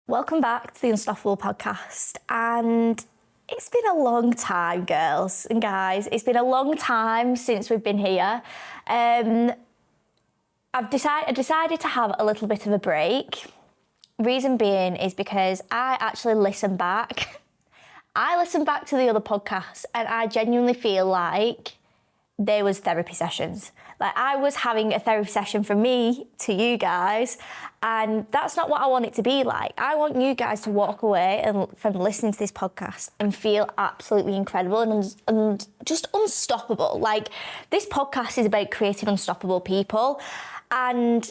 Welcome back to the Unstoppable podcast, and it's been a long time, girls and guys. It's been a long time since we've been here. I decided to have a little bit of a break. Reason being is because I actually listened back. I listened back to the other podcasts, and I genuinely feel like there was therapy sessions. Like I was having a therapy session from me to you guys, and that's not what I want it to be like. I want you guys to walk away from listening to this podcast and feel absolutely incredible and just unstoppable. Like this podcast is about creating unstoppable people and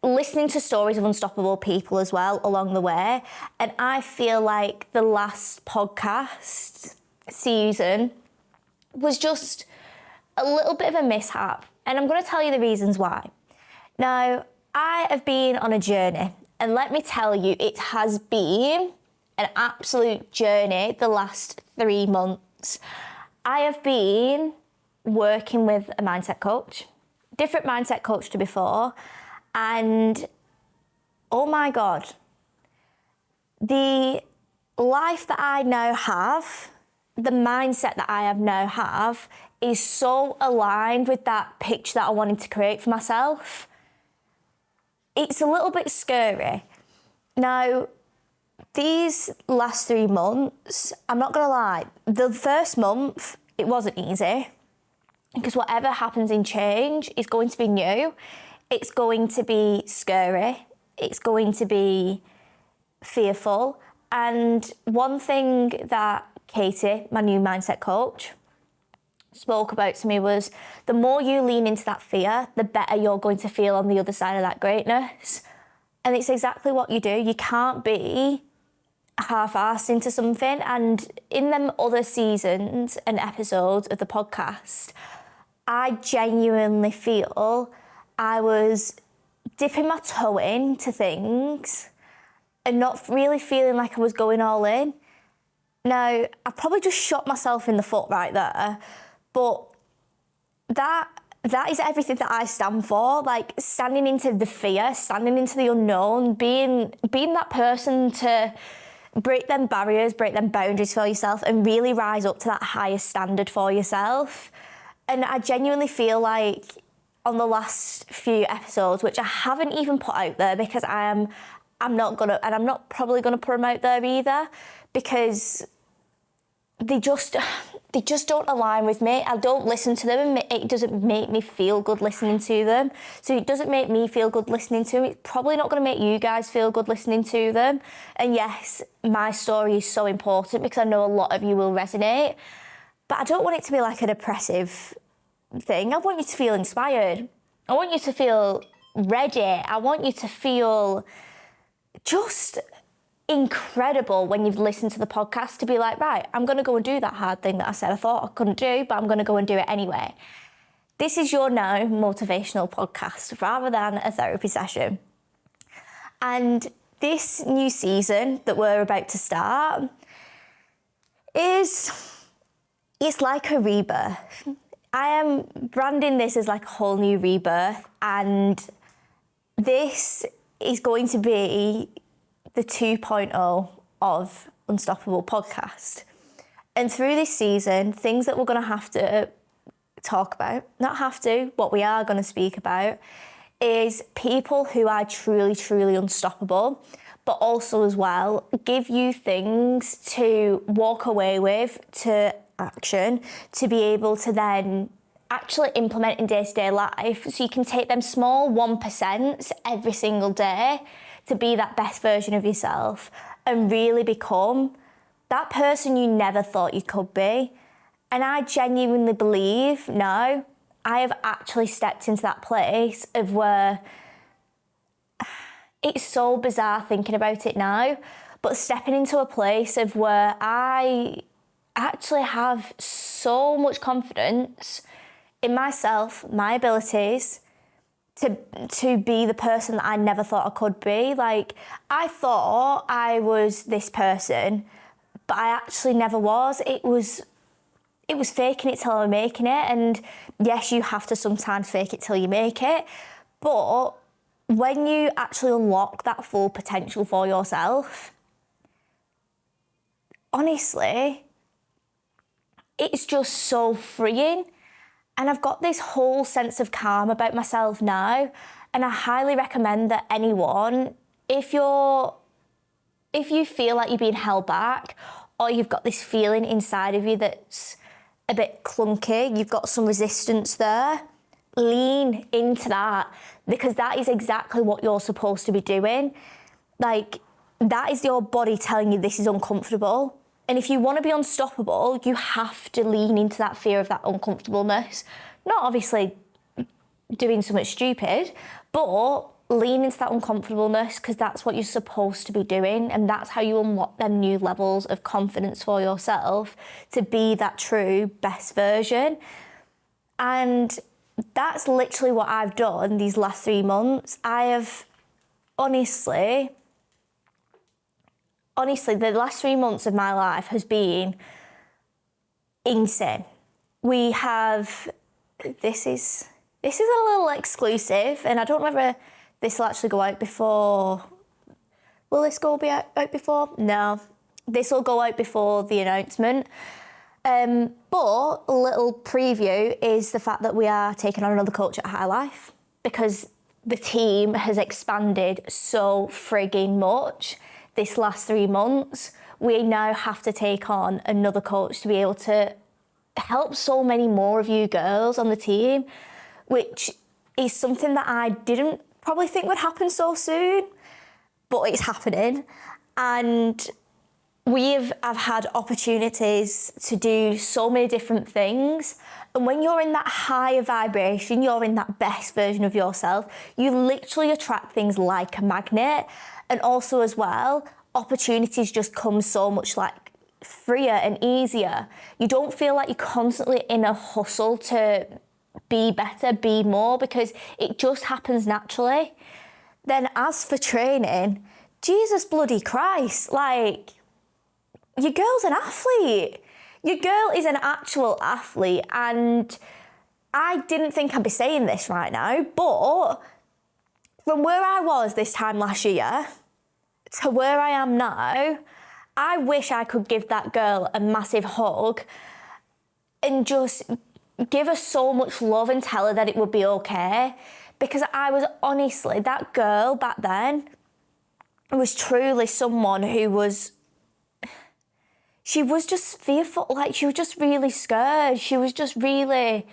listening to stories of unstoppable people as well along the way. And I feel like the last podcast season was just a little bit of a mishap, and I'm going to tell you the reasons why. Now, I have been on a journey, and let me tell you, it has been an absolute journey the last 3 months. I have been working with a mindset coach, different mindset coach to before, and oh my God, the life that I now have, the mindset that I now have is so aligned with that picture that I wanted to create for myself. It's a little bit scary. Now, these last 3 months, I'm not gonna lie, the first month, it wasn't easy because whatever happens in change is going to be new. It's going to be scary. It's going to be fearful. And one thing that Katie, my new mindset coach, spoke about to me was the more you lean into that fear, the better you're going to feel on the other side of that greatness. And it's exactly what you do. You can't be half-assed into something. And in them other seasons and episodes of the podcast, I genuinely feel I was dipping my toe into things and not really feeling like I was going all in. Now, I probably just shot myself in the foot right there, but that is everything that I stand for, like standing into the fear, standing into the unknown, being that person to break them barriers, break them boundaries for yourself and really rise up to that higher standard for yourself. And I genuinely feel like on the last few episodes, which I haven't even put out there because I'm not probably gonna put them out there either, because they just don't align with me. I don't listen to them, and it doesn't make me feel good listening to them. So it doesn't make me feel good listening to them. It's probably not going to make you guys feel good listening to them. And yes, my story is so important because I know a lot of you will resonate, but I don't want it to be like a depressive thing. I want you to feel inspired. I want you to feel ready. I want you to feel just incredible when you've listened to the podcast to be like, right, I'm going to go and do that hard thing that I said I thought I couldn't do, but I'm going to go and do it anyway. This is your now motivational podcast rather than a therapy session. And this new season that we're about to start it's like a rebirth. I am branding this as like a whole new rebirth, and this is going to be the 2.0 of Unstoppable podcast. And through this season, things that we're going to have to talk about, not have to, what we are going to speak about is people who are truly, truly unstoppable, but also as well, give you things to walk away with, to action, to be able to then actually implement in day-to-day life. So you can take them small 1% every single day to be that best version of yourself and really become that person you never thought you could be. And I genuinely believe now I have actually stepped into that place of where it's so bizarre thinking about it now, but stepping into a place of where I actually have so much confidence in myself, my abilities, to be the person that I never thought I could be. Like, I thought I was this person, but I actually never was. It was faking it till I'm making it. And yes, you have to sometimes fake it till you make it. But when you actually unlock that full potential for yourself, honestly, it's just so freeing. And I've got this whole sense of calm about myself now. And I highly recommend that anyone, if you feel like you're being held back, or you've got this feeling inside of you that's a bit clunky, you've got some resistance there, lean into that, because that is exactly what you're supposed to be doing. Like, that is your body telling you this is uncomfortable. And if you want to be unstoppable, you have to lean into that fear of that uncomfortableness. Not obviously doing something stupid, but lean into that uncomfortableness, because that's what you're supposed to be doing, and that's how you unlock them new levels of confidence for yourself to be that true best version. And that's literally what I've done these last 3 months. I have honestly, the last 3 months of my life has been insane. We have, this is a little exclusive, and I don't know whether this will actually go out before. Will this go out before? No, this will go out before the announcement. But a little preview is the fact that we are taking on another coach at High Life, because the team has expanded so frigging much this last 3 months. We now have to take on another coach to be able to help so many more of you girls on the team, which is something that I didn't probably think would happen so soon, but it's happening. And I've had opportunities to do so many different things. And when you're in that higher vibration, you're in that best version of yourself, you literally attract things like a magnet. And also as well, opportunities just come so much like freer and easier. You don't feel like you're constantly in a hustle to be better, be more, because it just happens naturally. Then as for training, Jesus bloody Christ, like, your girl's an athlete. Your girl is an actual athlete. And I didn't think I'd be saying this right now, but from where I was this time last year to where I am now, I wish I could give that girl a massive hug and just give her so much love and tell her that it would be okay. Because I was honestly, that girl back then was truly someone who was, she was just fearful, like she was just really scared. She was just really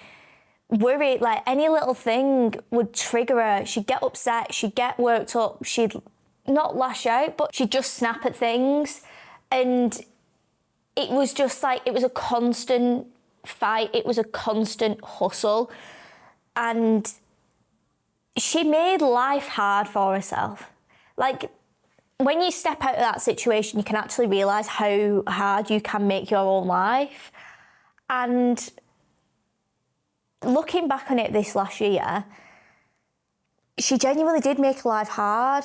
worried, like any little thing would trigger her. She'd get upset, she'd get worked up, she'd not lash out, but she'd just snap at things. And it was just like, it was a constant fight, it was a constant hustle. And she made life hard for herself. Like, when you step out of that situation, you can actually realise how hard you can make your own life. And looking back on it this last year, she genuinely did make life hard.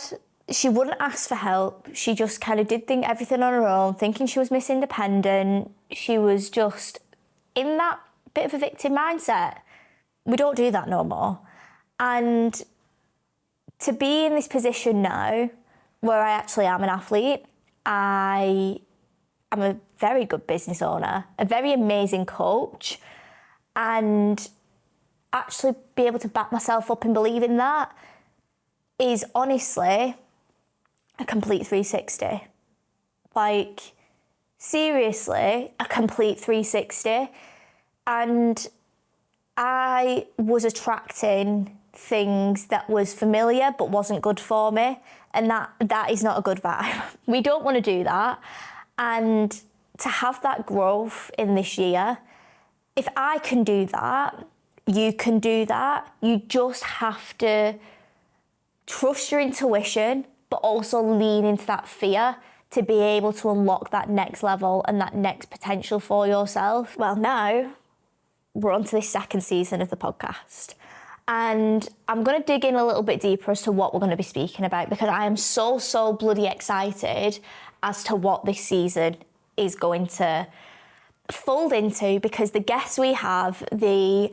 She wouldn't ask for help. She just kind of did everything on her own, thinking she was Miss Independent. She was just in that bit of a victim mindset. We don't do that no more. And to be in this position now, where I actually am an athlete, I am a very good business owner, a very amazing coach, and actually be able to back myself up and believe in that is honestly a complete 360. Like, seriously, a complete 360. And I was attracting things that was familiar but wasn't good for me, and that is not a good vibe. We don't want to do that. And to have that growth in this year, if I can do that, you can do that. You just have to trust your intuition, but also lean into that fear to be able to unlock that next level and that next potential for yourself. Well, now we're on to this second season of the podcast. And I'm going to dig in a little bit deeper as to what we're going to be speaking about, because I am so bloody excited as to what this season is going to fold into, because the guests we have, the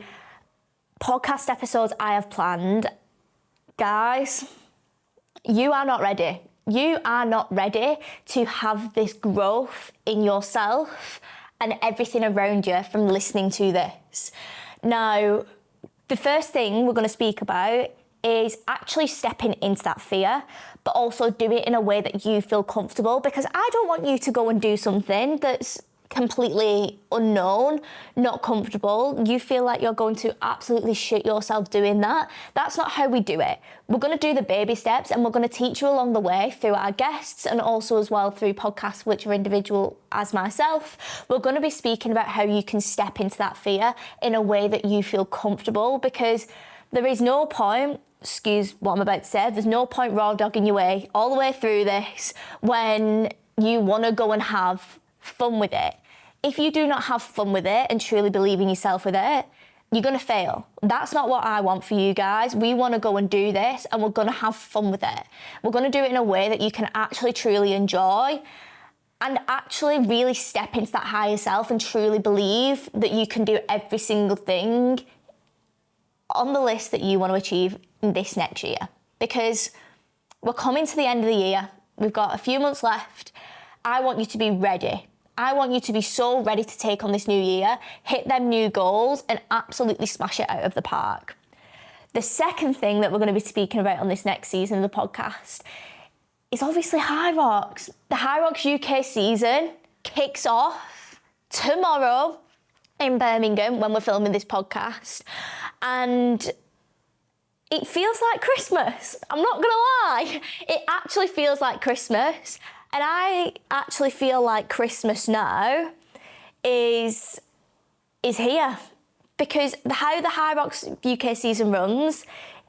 podcast episodes I have planned, guys, you are not ready. You are not ready to have this growth in yourself and everything around you from listening to this. Now, the first thing we're going to speak about is actually stepping into that fear, but also do it in a way that you feel comfortable, because I don't want you to go and do something that's completely unknown, not comfortable. You feel like you're going to absolutely shit yourself doing that. That's not how we do it. We're going to do the baby steps, and we're going to teach you along the way through our guests, and also as well through podcasts which are individual as myself. We're going to be speaking about how you can step into that fear in a way that you feel comfortable, because there is no point, excuse what I'm about to say, there's no point raw dogging your way all the way through this when you want to go and have fun with it. If you do not have fun with it and truly believe in yourself with it, you're going to fail. That's not what I want for you guys. We want to go and do this, and we're going to have fun with it. We're going to do it in a way that you can actually truly enjoy and actually really step into that higher self and truly believe that you can do every single thing on the list that you want to achieve in this next year. Because we're coming to the end of the year. We've got a few months left. I want you to be ready. I want you to be so ready to take on this new year, hit them new goals, and absolutely smash it out of the park. The second thing that we're going to be speaking about on this next season of the podcast is obviously High Rocks. The High Rocks UK season kicks off tomorrow in Birmingham when we're filming this podcast. And it feels like Christmas. I'm not going to lie. It actually feels like Christmas. And I actually feel like Christmas now is here, because how the High Rocks UK season runs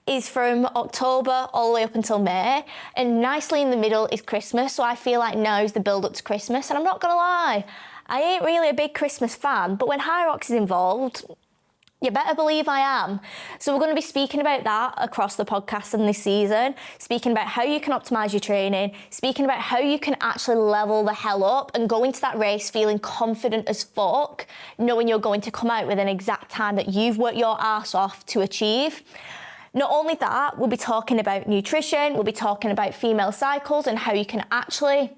is from October all the way up until May, and nicely in the middle is Christmas. So I feel like now's the build up to Christmas. And I'm not gonna lie, I ain't really a big Christmas fan, but when High Rocks is involved, you better believe I am. So we're going to be speaking about that across the podcast in this season, speaking about how you can optimise your training, speaking about how you can actually level the hell up and go into that race feeling confident as fuck, knowing you're going to come out with an exact time that you've worked your ass off to achieve. Not only that, we'll be talking about nutrition, we'll be talking about female cycles and how you can actually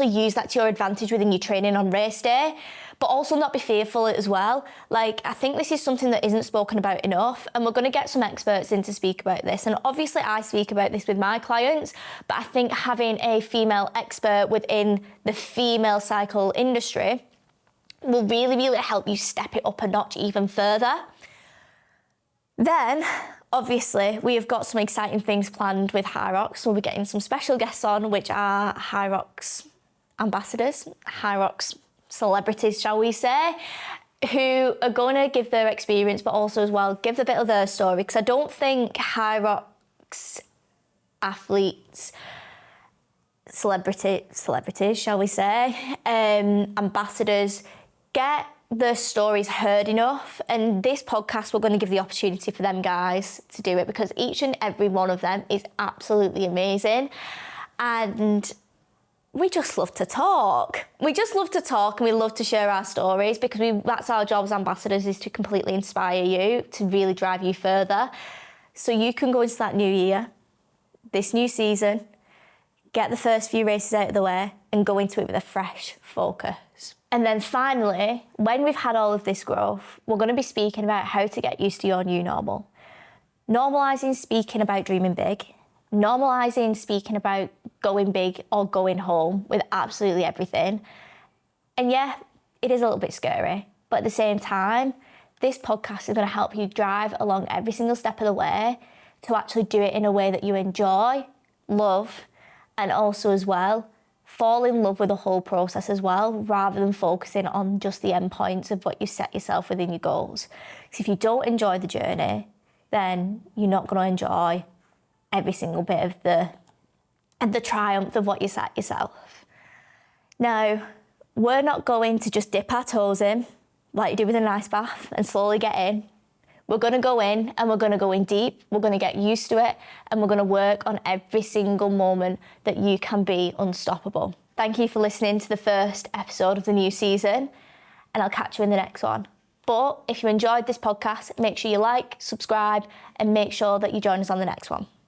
use that to your advantage within your training on race day, but also not be fearful as well. Like, I think this is something that isn't spoken about enough, and we're going to get some experts in to speak about this. And obviously I speak about this with my clients, but I think having a female expert within the female cycle industry will really, really help you step it up a notch even further. Then, obviously, we have got some exciting things planned with High Rocks. We'll be getting some special guests on, which are High Rocks ambassadors, High Rocks celebrities, shall we say, who are going to give their experience, but also as well give a bit of their story. Because I don't think High Rocks athletes, celebrities, shall we say, ambassadors get their stories heard enough. And this podcast, we're going to give the opportunity for them guys to do it, because each and every one of them is absolutely amazing. And we just love to talk. We just love to talk, and we love to share our stories, because that's our job as ambassadors, is to completely inspire you, to really drive you further. So you can go into that new year, this new season, get the first few races out of the way, and go into it with a fresh focus. And then finally, when we've had all of this growth, we're going to be speaking about how to get used to your new normal. Normalising speaking about dreaming big. Normalising speaking about going big or going home with absolutely everything. And yeah, it is a little bit scary, but at the same time, this podcast is going to help you drive along every single step of the way to actually do it in a way that you enjoy, love, and also as well, fall in love with the whole process as well, rather than focusing on just the end points of what you set yourself within your goals. Because if you don't enjoy the journey, then you're not going to enjoy every single bit of the triumph of what you set yourself. Now, we're not going to just dip our toes in like you do with an ice bath and slowly get in. We're going to go in, and we're going to go in deep. We're going to get used to it, and we're going to work on every single moment that you can be unstoppable. Thank you for listening to the first episode of the new season, and I'll catch you in the next one. But if you enjoyed this podcast, make sure you like, subscribe, and make sure that you join us on the next one.